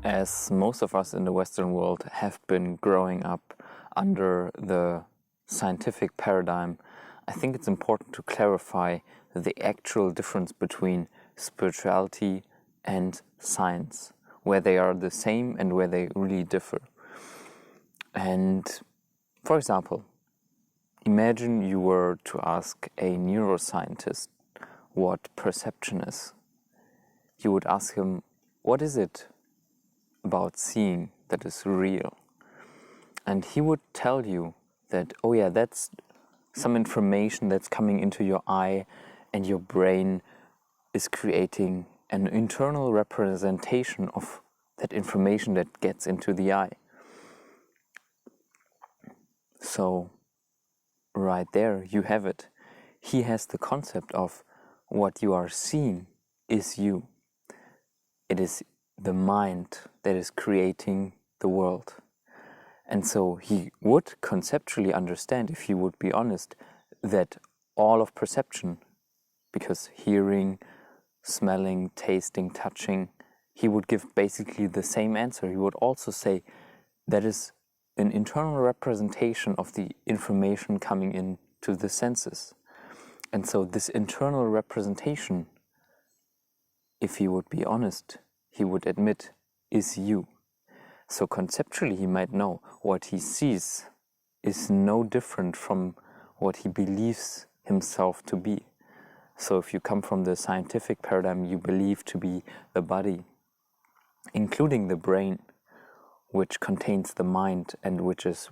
As most of us in the Western world have been growing up under the scientific paradigm, I think it's important to clarify the actual difference between spirituality and science, where they are the same and where they really differ. And for example, imagine you were to ask a neuroscientist what perception is. You would ask him, what is it about seeing that is real? And he would tell you that, oh yeah, that's some information that's coming into your eye, and your brain is creating an internal representation of that information that gets into the eye. So right there you have it. He has the concept of what you are seeing is you. It is the mind that is creating the world. And so he would conceptually understand, if he would be honest, that all of perception, because hearing, smelling, tasting, touching, he would give basically the same answer. He would also say that is an internal representation of the information coming into the senses. And so this internal representation, if he would be honest, he would admit is you. So conceptually he might know what he sees is no different from what he believes himself to be. So if you come from the scientific paradigm, you believe to be the body, including the brain, which contains the mind and which is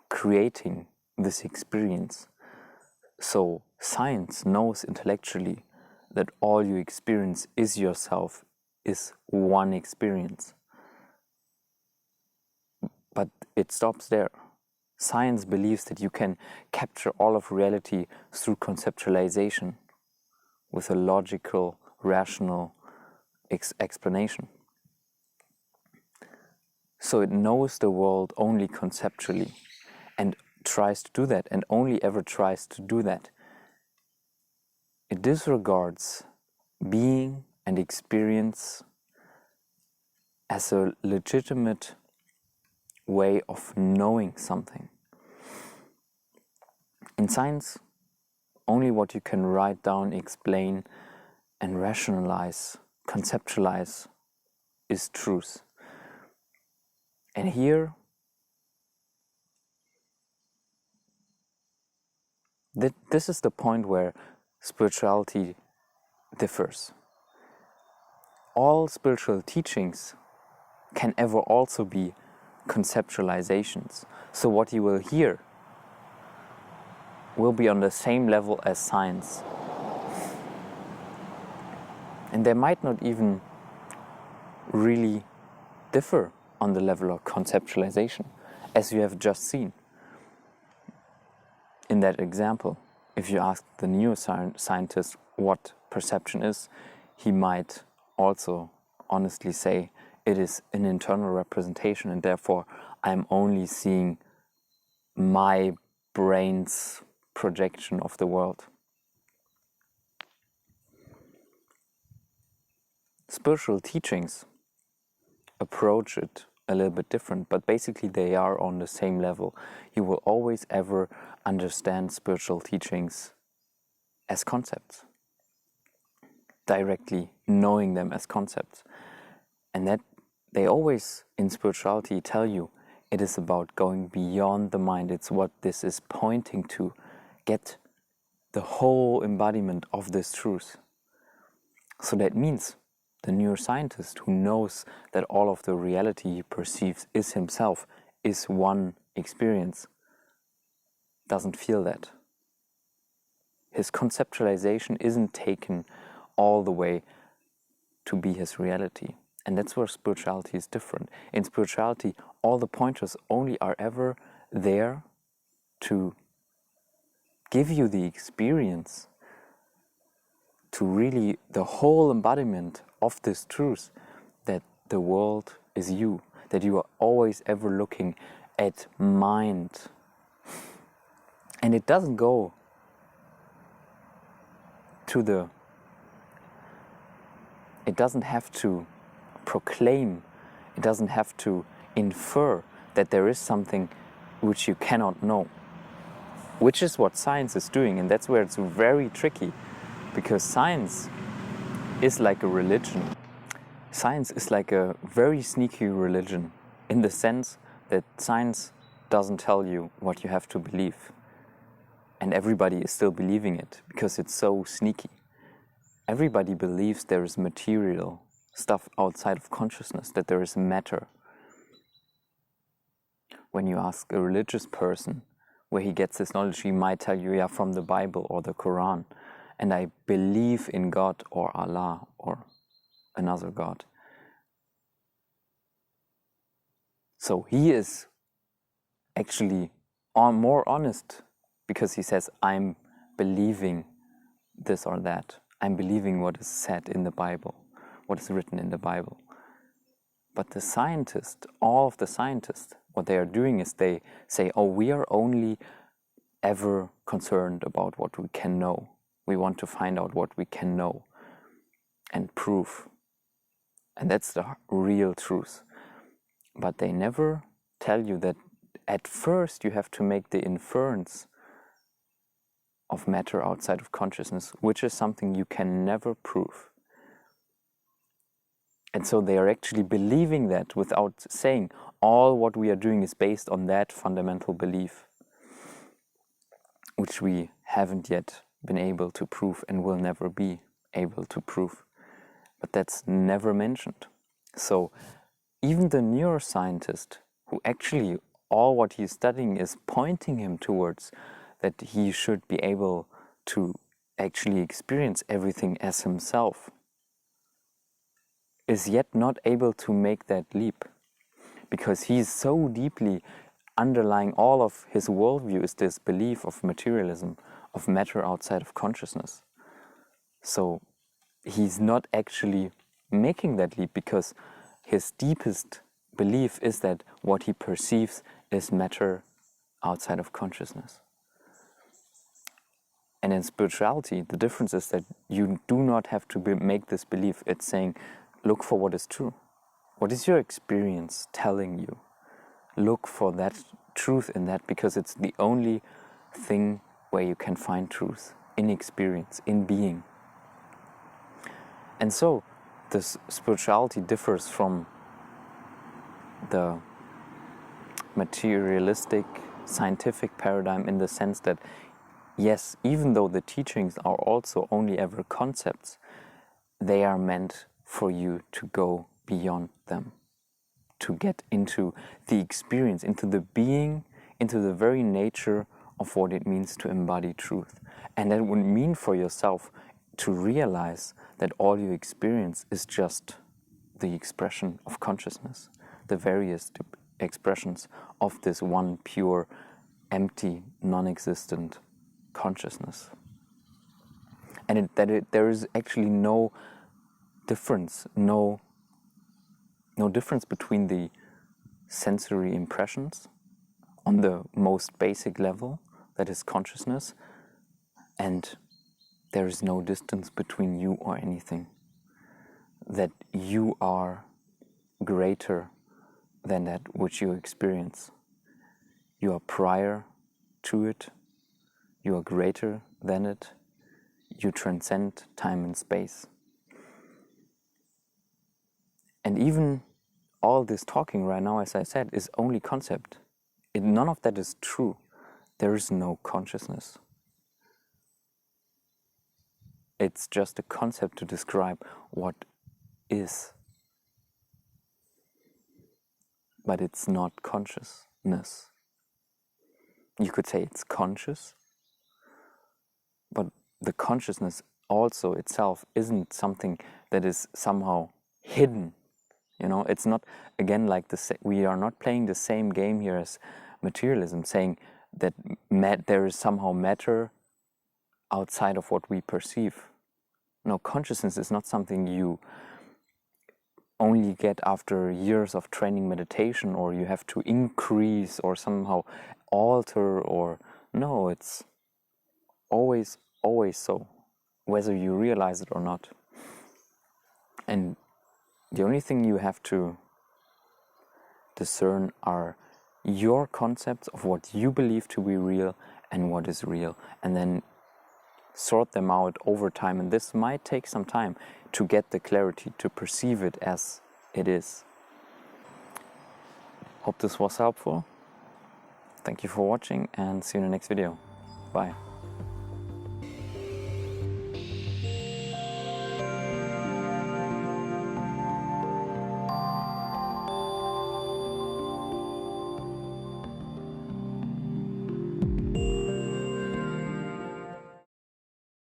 creating this experience. So science knows intellectually that all you experience is yourself, is one experience. But it stops there. Science believes that you can capture all of reality through conceptualization with a logical, rational explanation. So it knows the world only conceptually and tries to do that, and only ever tries to do that. It disregards being and experience as a legitimate way of knowing something. In science, only what you can write down, explain, and rationalize, conceptualize, is truth. And here, this is the point where spirituality differs. All spiritual teachings can ever also be conceptualizations. So what you will hear will be on the same level as science. And they might not even really differ on the level of conceptualization, as you have just seen. In that example, if you ask the neuroscientist what perception is, he might also honestly say it is an internal representation, and therefore I'm only seeing my brain's projection of the world. Spiritual teachings approach it a little bit different, but basically they are on the same level. You will always ever understand spiritual teachings as concepts, directly knowing them as concepts. And that they always, in spirituality, tell you it is about going beyond the mind. It's what this is pointing to. Get the whole embodiment of this truth. So that means the neuroscientist who knows that all of the reality he perceives is himself, is one experience, doesn't feel that. His conceptualization isn't taken all the way to be his reality. And that's where spirituality is different. In spirituality, all the pointers only are ever there to give you the experience, to really the whole embodiment of this truth, that the world is you, that you are always ever looking at mind. And it doesn't go to the, it doesn't have to proclaim, it doesn't have to infer that there is something which you cannot know, which is what science is doing. And that's where it's very tricky, because science is like a religion. Science is like a very sneaky religion, in the sense that science doesn't tell you what you have to believe. And everybody is still believing it, because it's so sneaky. Everybody believes there is material stuff outside of consciousness, that there is matter. When you ask a religious person where he gets his knowledge, he might tell you, yeah, from the Bible or the Quran. And I believe in God or Allah or another God. So he is actually more honest, because he says, I'm believing this or that. I'm believing what is said in the Bible, what is written in the Bible. But the scientist, all of the scientists, what they are doing is they say, oh, we are only ever concerned about what we can know. We want to find out what we can know and prove. And that's the real truth. But they never tell you that at first you have to make the inference of matter outside of consciousness, which is something you can never prove. And so they are actually believing that without saying, all what we are doing is based on that fundamental belief, which we haven't yet been able to prove and will never be able to prove. But that's never mentioned. So even the neuroscientist, who actually all what he's studying is pointing him towards that he should be able to actually experience everything as himself, is yet not able to make that leap, because he's so deeply underlying all of his worldview is this belief of materialism, of matter outside of consciousness. So he's not actually making that leap, because his deepest belief is that what he perceives is matter outside of consciousness. And in spirituality, the difference is that you do not have to make this belief. It's saying, look for what is true. What is your experience telling you? Look for that truth in that, because it's the only thing where you can find truth, in experience, in being. And so this spirituality differs from the materialistic scientific paradigm, in the sense that, yes, even though the teachings are also only ever concepts, they are meant for you to go beyond them, to get into the experience, into the being, into the very nature of what it means to embody truth. And that would mean for yourself to realize that all you experience is just the expression of consciousness, the various expressions of this one pure, empty, non-existent consciousness. And there is actually no difference, no difference between the sensory impressions on the most basic level, that is consciousness, and there is no distance between you or anything. That you are greater than that which you experience. You are prior to it. You are greater than it. You transcend time and space. And even all this talking right now, as I said, is only concept. None of that is true. There is no consciousness. It's just a concept to describe what is. But it's not consciousness. You could say it's conscious, but the consciousness also itself isn't something that is somehow hidden. You know, it's not, again, like we are not playing the same game here as materialism, saying that there is somehow matter outside of what we perceive. No, consciousness is not something you only get after years of training meditation, or you have to increase or somehow alter, or no, it's always so, whether you realize it or not. And the only thing you have to discern are your concepts of what you believe to be real and what is real, and then sort them out over time. And this might take some time to get the clarity to perceive it as it is. Hope this was helpful. Thank you for watching and see you in the next video. Bye.